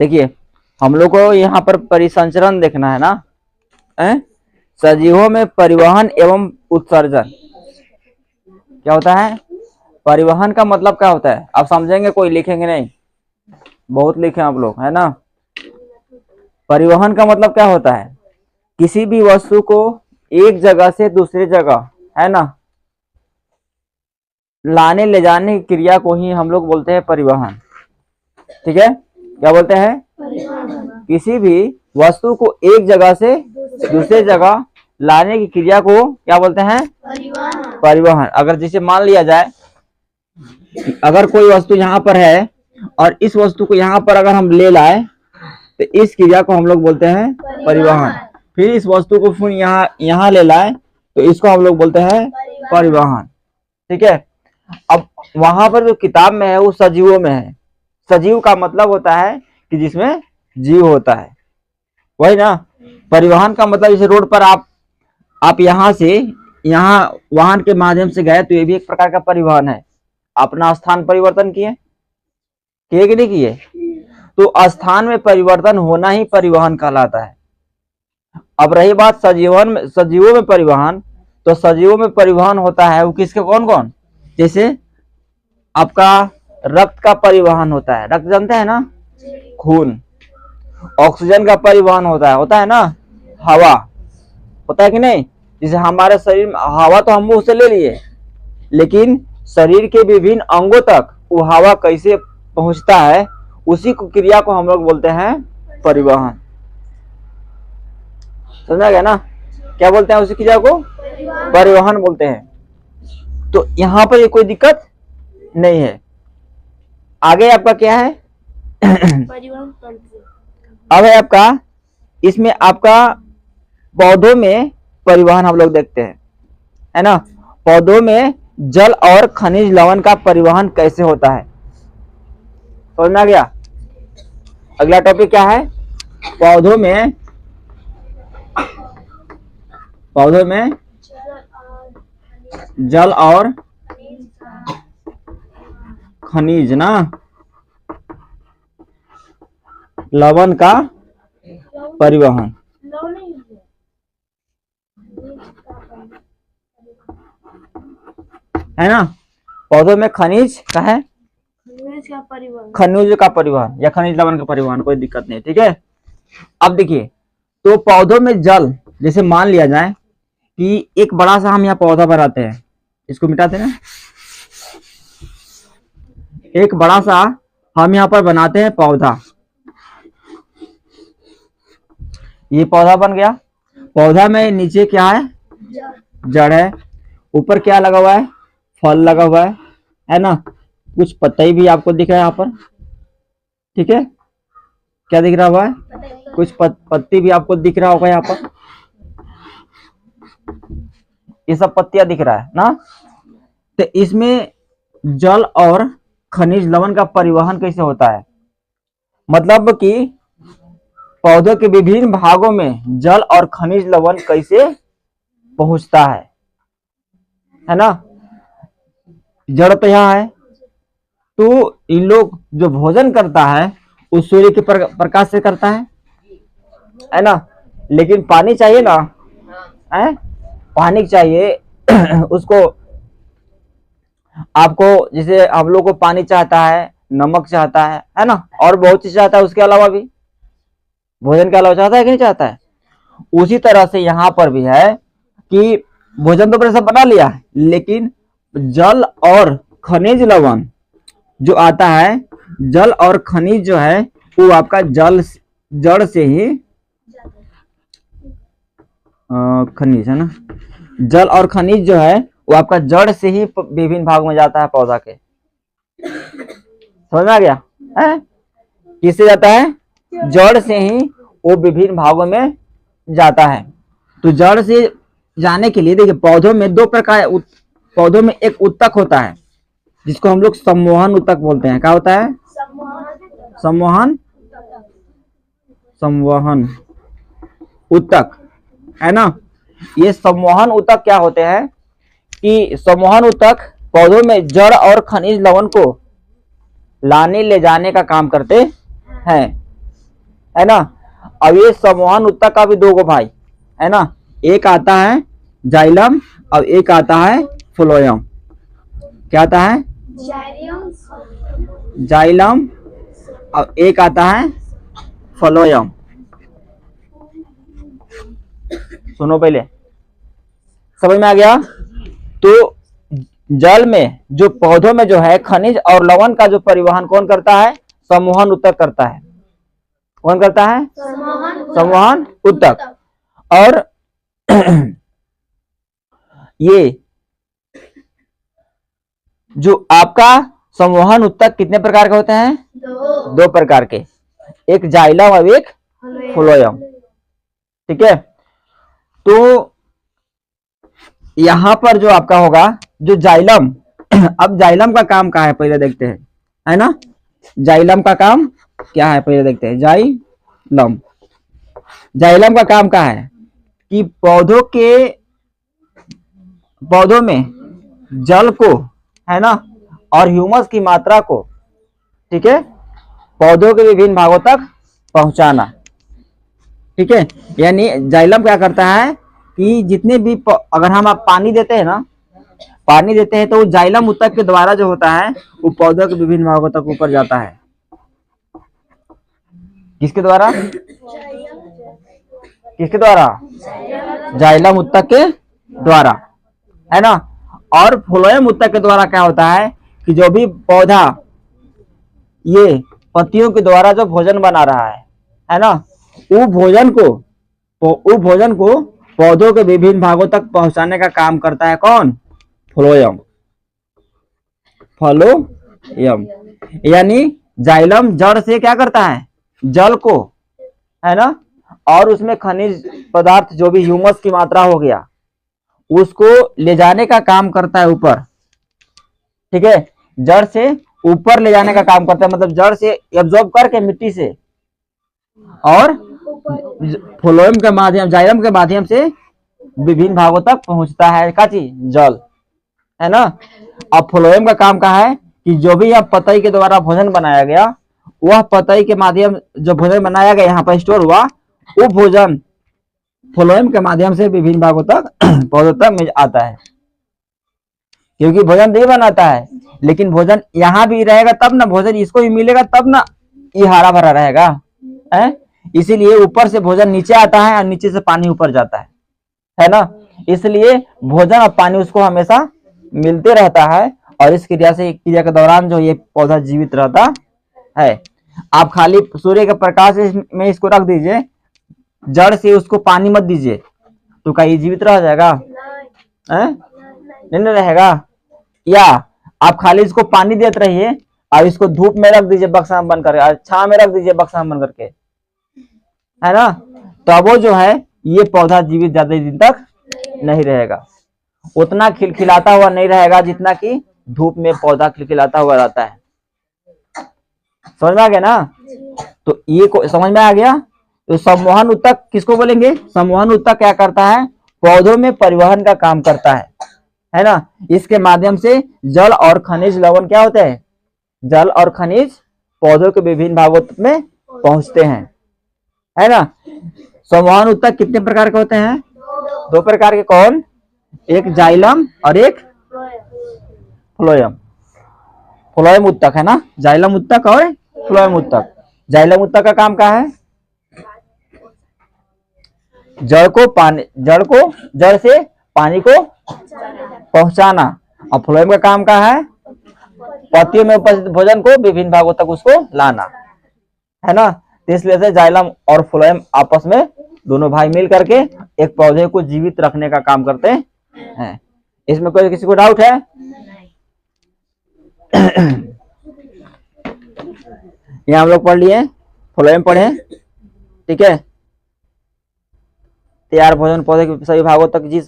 देखिए हम लोग को यहाँ पर परिसंचरण देखना है ना, सजीवों में परिवहन एवं उत्सर्जन क्या होता है। परिवहन का मतलब क्या होता है आप समझेंगे, कोई लिखेंगे नहीं, बहुत लिखे आप लोग, है ना। परिवहन का मतलब क्या होता है, किसी भी वस्तु को एक जगह से दूसरी जगह, है ना, लाने ले जाने की क्रिया को ही हम लोग बोलते हैं परिवहन। ठीक है, क्या बोलते हैं, किसी भी वस्तु को एक जगह से दूसरे जगह लाने की क्रिया को क्या बोलते हैं, परिवहन। अगर जैसे मान लिया जाए अगर कोई वस्तु यहाँ पर है और इस वस्तु को यहाँ पर अगर हम ले लाए तो इस क्रिया को हम लोग बोलते हैं परिवहन। फिर इस वस्तु को फिर यहाँ ले लाए तो इसको हम लोग बोलते हैं परिवहन। ठीक है, अब वहां पर जो किताब में है वो सजीवों में है। सजीव का मतलब होता है कि जिसमें जीव होता है, वही ना। परिवहन का मतलब जैसे रोड पर आप यहाँ से यहाँ वाहन के माध्यम से गए तो ये भी एक प्रकार का परिवहन है। अपना स्थान परिवर्तन किए कि नहीं किए, तो स्थान में परिवर्तन होना ही परिवहन कहलाता है। अब रही बात सजीवों में परिवहन, तो सजीवों में परिवहन होता है वो किसके, कौन कौन, जैसे आपका रक्त का परिवहन होता है, रक्त जानते हैं ना, खून। ऑक्सीजन का परिवहन होता है ना, हवा, होता है कि नहीं। जैसे हमारे शरीर में हवा तो हम मुंह से ले लिए, लेकिन शरीर के विभिन्न अंगों तक वो हवा कैसे पहुंचता है, उसी को क्रिया को हम लोग बोलते हैं परिवहन। समझा गया ना, क्या बोलते हैं उसी क्रिया को, परिवहन बोलते हैं। तो यहाँ पर ये कोई दिक्कत नहीं है। आगे आपका क्या है अब है आपका, इसमें आपका पौधों में परिवहन हम लोग देखते हैं, है ना। पौधों में जल और खनिज लवण का परिवहन कैसे होता है, समझ में आ गया। अगला टॉपिक क्या है, पौधों में जल और खनिज ना लवण का परिवहन, है ना। पौधों में खनिज का है, खनिज का परिवहन या खनिज लवण का परिवहन, कोई दिक्कत नहीं। ठीक है, अब देखिए तो पौधों में जल, जैसे मान लिया जाए कि एक बड़ा सा हम यहाँ पौधा बनाते हैं, इसको मिटाते हैं ना, एक बड़ा सा हम यहाँ पर बनाते हैं पौधा, ये पौधा बन गया। पौधा में नीचे क्या है, जड़ है, ऊपर क्या लगा हुआ है, फल लगा हुआ है ना। कुछ पत्ते भी आपको दिख रहा है यहाँ पर, ठीक है, क्या दिख रहा हुआ है, कुछ पत्ती भी आपको दिख रहा होगा यहाँ पर, ये सब पत्तियां दिख रहा है ना। तो इसमें जल और खनिज लवण का परिवहन कैसे होता है, मतलब कि पौधों के विभिन्न भागों में जल और खनिज लवण कैसे पहुंचता है ना। जड़ तो यहाँ है, तो इन लोग जो भोजन करता है उस सूर्य के प्रकाश से करता है ना। लेकिन पानी चाहिए ना, है पानी चाहिए उसको, आपको जैसे हम लोग को पानी चाहता है, नमक चाहता है ना, और बहुत चीज चाहता है, उसके अलावा भी भोजन के अलावा चाहता है कि नहीं चाहता है। उसी तरह से यहाँ पर भी है कि भोजन तो अपने सब बना लिया है, लेकिन जल और खनिज लवण जो आता है, जल और खनिज जो है वो आपका जड़ से ही, खनिज है ना, जल और खनिज जो है वो आपका जड़ से ही विभिन्न भाग में जाता है पौधा के, समझ में आ गया है। किससे जाता है, जड़ से ही वो विभिन्न भागों में जाता है। तो जड़ से जाने के लिए देखिए पौधों में दो प्रकार, पौधों में एक उत्तक होता है जिसको हम लोग सम्मोहन उत्तक बोलते हैं। क्या होता है, संवहन उत्तक, है ना। ये सम्मोहन उत्तक क्या होते हैं कि सम्मोहन उत्तक पौधों में जड़ और खनिज लवण को लाने ले जाने का काम करते हैं। है ना। अब ये संवहन उत्तक का भी दो गो भाई है ना, एक आता है जाइलम और एक आता है फ्लोएम। क्या आता है? जाइलम और एक आता है फ्लोएम। सुनो पहले, समझ में आ गया? तो जल में जो पौधों में जो है खनिज और लवण का जो परिवहन कौन करता है? संवहन उत्तक करता है। कौन करता है? संवहन उत्तक। और ये जो आपका संवहन उत्तक कितने प्रकार के होते हैं? दो प्रकार के, एक जाइलम और एक फ्लोएम। ठीक है, तो यहां पर जो आपका होगा जो जाइलम, अब जाइलम का काम क्या है पहले देखते हैं, है ना। जाइलम का काम क्या है पहले देखते हैं। जाइलम का काम क्या है कि पौधों में जल को, है ना, और ह्यूमस की मात्रा को, ठीक है, पौधों के विभिन्न भागों तक पहुंचाना। ठीक है, यानी जाइलम क्या करता है कि जितने भी अगर हम आप पानी देते हैं ना, पानी देते हैं तो वो जाइलम उत्तक के द्वारा जो होता है वो पौधों के विभिन्न भागों तक ऊपर जाता है। किसके द्वारा? किसके द्वारा? जाइलम उत्तक के द्वारा, है ना। और फ्लोएम उत्तक के द्वारा क्या होता है कि जो भी पौधा ये पत्तियों के द्वारा जो भोजन बना रहा है ना, वो भोजन को पौधों के विभिन्न भागों तक पहुंचाने का काम करता है कौन? फ्लोएम। यानी जाइलम जड़ से क्या करता है? जल को, है ना, और उसमें खनिज पदार्थ जो भी ह्यूमस की मात्रा हो गया उसको ले जाने का काम करता है ऊपर। ठीक है, जड़ से ऊपर ले जाने का काम करता है, मतलब जड़ से एब्जॉर्ब करके मिट्टी से, और फ्लोएम के माध्यम, जाइलम के माध्यम से विभिन्न भागों तक पहुंचता है का चीज? जल, है ना। अब फ्लोएम का काम क्या है कि जो भी यहाँ पतई के द्वारा भोजन बनाया गया, वह पतई के माध्यम जो भोजन बनाया गया यहाँ पर स्टोर हुआ, वो भोजन फ्लोएम के माध्यम से विभिन्न भागों तक पौधों तक आता है। क्योंकि भोजन नहीं बनाता है, लेकिन भोजन यहाँ भी रहेगा तब ना, भोजन इसको भी मिलेगा तब ना ये हरा भरा रहेगा, है। इसीलिए ऊपर से भोजन नीचे आता है और नीचे से पानी ऊपर जाता है ना। इसलिए भोजन और पानी उसको हमेशा मिलते रहता है, और इस क्रिया के दौरान जो ये पौधा जीवित रहता है। आप खाली सूर्य के प्रकाश में इसको रख दीजिए, जड़ से उसको पानी मत दीजिए, तो क्या ये जीवित रह जाएगा? नहीं रहेगा। या आप खाली इसको पानी देते रहिए और इसको धूप में रख दीजिए बक्सा में बंद करके, छांव में रख दीजिए बक्सा में बंद करके, है ना, तो वो जो है ये पौधा जीवित ज्यादा दिन तक नहीं रहेगा, उतना खिलखिलाता हुआ नहीं रहेगा जितना कि धूप में पौधा खिलखिलाता हुआ रहता है। समझ में आ गया ना? तो ये समझ में आ गया। तो संवहन उत्तक किसको बोलेंगे? संवहन उत्तक क्या करता है? पौधों में परिवहन का काम करता है ना। इसके माध्यम से जल और खनिज लवण क्या होते हैं? जल और खनिज पौधों के विभिन्न भागों में पहुंचते हैं, है ना। संवहन उत्तक कितने प्रकार के होते हैं? दो प्रकार के। कौन? एक जाइलम और एक फ्लोएम। फ्लोएम उत्तक, है ना, जाइलम उत्तक और फ्लोएम उत्तक। जाइलम उत्तक का काम क्या है? जड़ से पानी को पहुंचाना। और फ्लोएम का काम क्या है? पत्तियों में उपस्थित भोजन को विभिन्न भागों तक उसको लाना, है ना। तो इसलिए से जाइलम और फ्लोएम आपस में दोनों भाई मिल करके एक पौधे को जीवित रखने का काम करते हैं। इसमें कोई किसी को डाउट है? ये हम लोग पढ़ लिए, फ्लोएम पढ़े, ठीक है। तैयार भोजन पौधे के सभी भागों तक जिस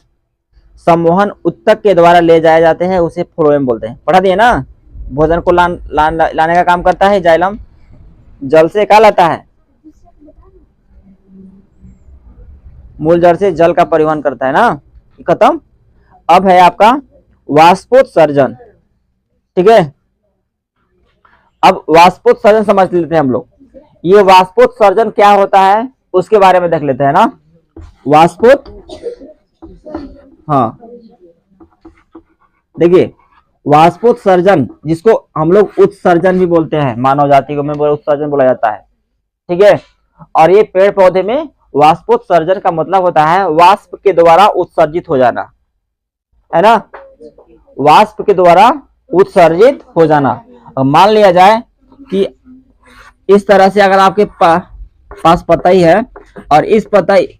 संवहन उत्तक के द्वारा ले जाए जाते हैं उसे फ्लोएम बोलते हैं। पढ़ा दिए ना। भोजन को लाने का काम करता है जाइलम, जल से क्या लाता है? मूल जड़ से जल का परिवहन करता है ना। खत्म। अब है आपका वाष्पोत्सर्जन, ठीक है। अब वाष्पोत्सर्जन समझ लेते हैं हम लोग। ये वाष्पोत्सर्जन क्या होता है उसके बारे में देख लेते हैं ना। वाष्पोत हाँ देखिए, वाष्पोत्सर्जन जिसको हम लोग उत्सर्जन भी बोलते हैं, मानव जाति को में उत्सर्जन बोला जाता है, ठीक है। और ये पेड़ पौधे में वाष्पोत्सर्जन का मतलब होता है वाष्प के द्वारा उत्सर्जित हो जाना, है ना, वाष्प के द्वारा उत्सर्जित हो जाना। अब मान लिया जाए कि इस तरह से अगर आपके पास पतई है और इस पतई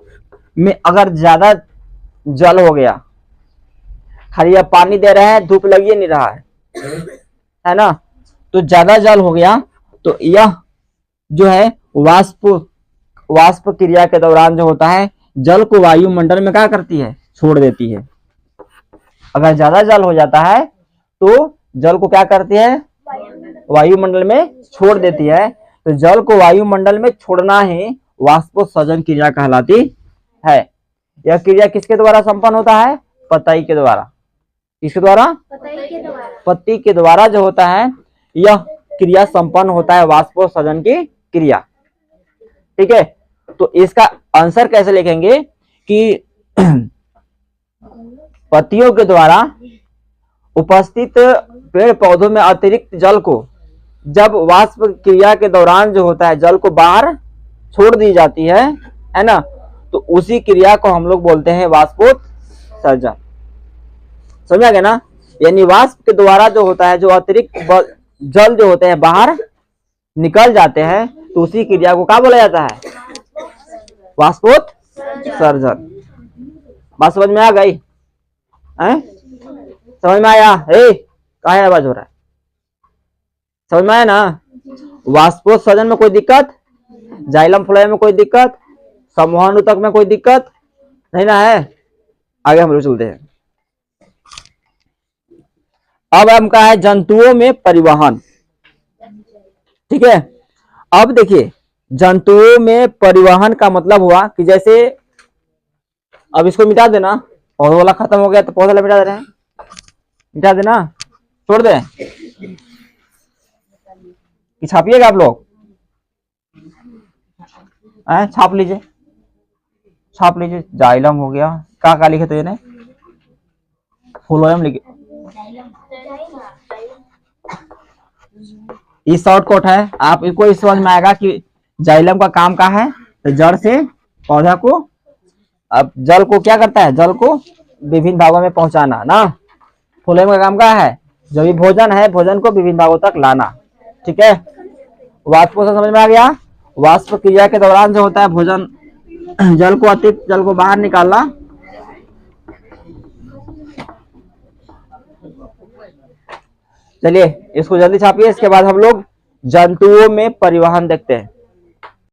में अगर ज्यादा जल हो गया, खाली आप पानी दे रहे हैं, धूप लगी नहीं रहा है ना, तो ज्यादा जल हो गया तो यह जो है वाष्प क्रिया के दौरान जो होता है जल को वायुमंडल में क्या करती है, छोड़ देती है। अगर ज्यादा जल हो जाता है तो जल को क्या करती है, वायुमंडल में छोड़ देती है। तो जल को वायुमंडल में छोड़ना ही वाष्पोत्सर्जन क्रिया कहलाती है। यह क्रिया किसके द्वारा संपन्न होता है, पतई के द्वारा। किसके द्वारा, पत्ती के द्वारा जो होता है यह क्रिया संपन्न होता है, वाष्पोत्सर्जन की क्रिया, ठीक है। तो इसका आंसर कैसे लिखेंगे कि पत्तियों के द्वारा उपस्थित पेड़ पौधों में अतिरिक्त जल को जब वाष्प क्रिया के दौरान जो होता है जल को बाहर छोड़ दी जाती है ना, तो उसी क्रिया को हम लोग बोलते हैं वाष्पोत्सर्जन। समझा गया ना। यानी वाष्प के द्वारा जो होता है जो अतिरिक्त जल जो होते हैं बाहर निकल जाते हैं, तो उसी क्रिया को क्या बोला जाता है, वाष्पोत्सर्जन। बात समझ में आ गई है? समझ में आया? काहे आवाज हो रहा है? समझ में आया ना। वाष्पोत्सर्जन में कोई दिक्कत, जाइलम फ्लोएम में कोई दिक्कत, संवहन ऊतक में कोई दिक्कत नहीं ना है। आगे हम लोग चलते हैं। अब हमका है जंतुओं में परिवहन, ठीक है। अब देखिए जंतुओं में परिवहन का मतलब हुआ कि जैसे अब इसको मिटा देना, पौधा वाला खत्म हो गया तो पौधा वाला मिटा दे रहे हैं, मिटा देना, छोड़ दे कि छापिएगा आप लोग, छाप लीजिए, छाप लीजिए। जाइलम हो गया, क्या लिखे तो ये फ्लोएम लिखे, ये शॉर्टकट है। आप इसको इस समझ में आएगा कि जाइलम का काम क्या है, तो जड़ से पौधा को, अब जल को क्या करता है, जल को विभिन्न भागों में पहुंचाना ना। फ्लोएम का काम क्या है, जो भी भोजन है भोजन को विभिन्न भागों तक लाना, ठीक है। वाष्पोत्सर्जन समझ में आ गया। वाष्प क्रिया के दौरान जो होता है भोजन जल को अतिरिक्त जल को बाहर निकालना। चलिए इसको जल्दी छापिए, इसके बाद हम लोग जंतुओं में परिवहन देखते हैं।